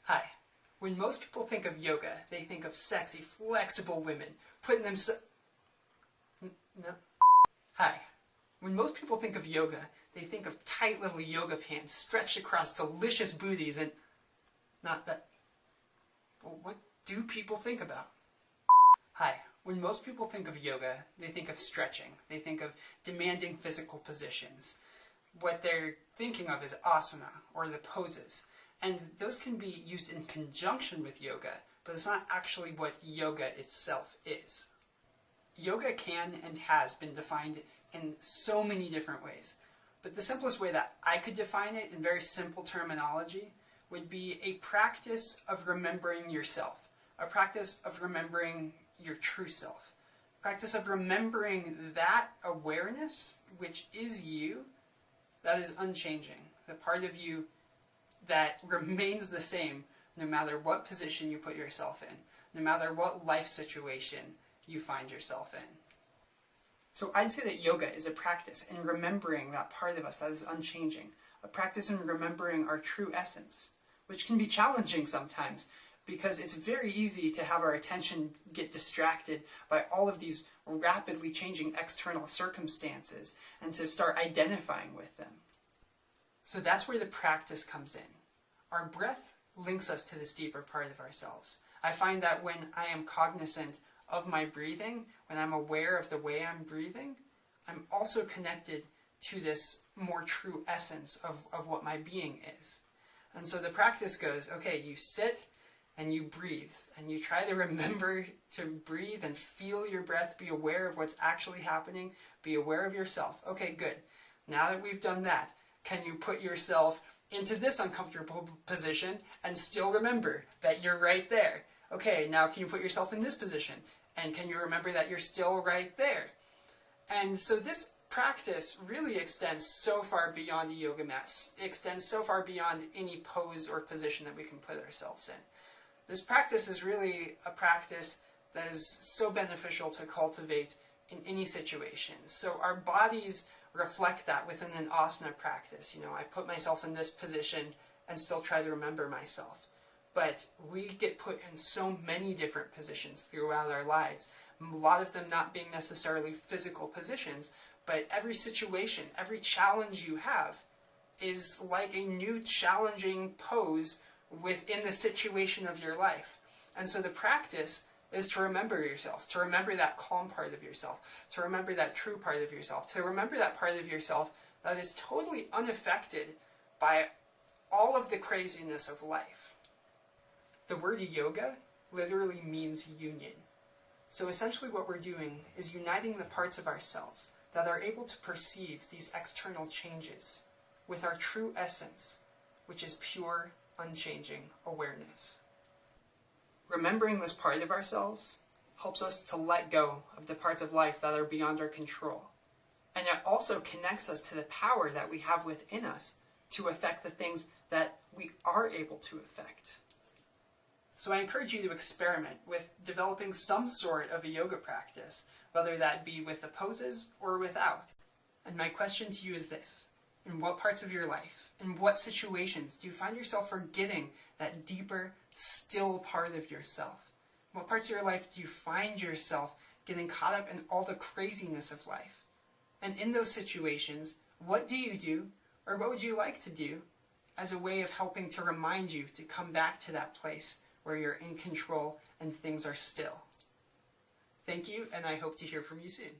Hi. When most people think of yoga, they think of sexy, flexible women putting themselves... No. Hi. When most people think of yoga, they think of tight little yoga pants stretched across delicious booties and... Not that... Well, what do people think about? Hi. When most people think of yoga, they think of stretching. They think of demanding physical positions. What they're thinking of is asana, or the poses. And those can be used in conjunction with yoga, but it's not actually what yoga itself is. Yoga can and has been defined in so many different ways, but the simplest way that I could define it in very simple terminology would be a practice of remembering yourself, a practice of remembering your true self, a practice of remembering that awareness, which is you, that is unchanging, the part of you that remains the same no matter what position you put yourself in, no matter what life situation you find yourself in. So I'd say that yoga is a practice in remembering that part of us that is unchanging, a practice in remembering our true essence, which can be challenging sometimes because it's very easy to have our attention get distracted by all of these rapidly changing external circumstances and to start identifying with them. So that's where the practice comes in. Our breath links us to this deeper part of ourselves. I find that when I am cognizant of my breathing, when I'm aware of the way I'm breathing, I'm also connected to this more true essence of what my being is. And so the practice goes, okay, you sit and you breathe, and you try to remember to breathe and feel your breath, be aware of what's actually happening, be aware of yourself. Okay, good. Now that we've done that, can you put yourself into this uncomfortable position and still remember that you're right there? Okay, now can you put yourself in this position? And can you remember that you're still right there? And so this practice really extends so far beyond a yoga mat, extends so far beyond any pose or position that we can put ourselves in. This practice is really a practice that is so beneficial to cultivate in any situation. So our bodies reflect that within an asana practice. You know, I put myself in this position and still try to remember myself. But we get put in so many different positions throughout our lives. A lot of them not being necessarily physical positions, but every situation, every challenge you have is like a new challenging pose within the situation of your life. And so the practice is to remember yourself, to remember that calm part of yourself, to remember that true part of yourself, to remember that part of yourself that is totally unaffected by all of the craziness of life. The word yoga literally means union. So essentially what we're doing is uniting the parts of ourselves that are able to perceive these external changes with our true essence, which is pure, unchanging awareness. Remembering this part of ourselves helps us to let go of the parts of life that are beyond our control. And it also connects us to the power that we have within us to affect the things that we are able to affect. So I encourage you to experiment with developing some sort of a yoga practice, whether that be with the poses or without. And my question to you is this: in what parts of your life, in what situations do you find yourself forgetting that deeper, still part of yourself? In what parts of your life do you find yourself getting caught up in all the craziness of life? And in those situations, what do you do, or what would you like to do, as a way of helping to remind you to come back to that place where you're in control and things are still? Thank you, and I hope to hear from you soon.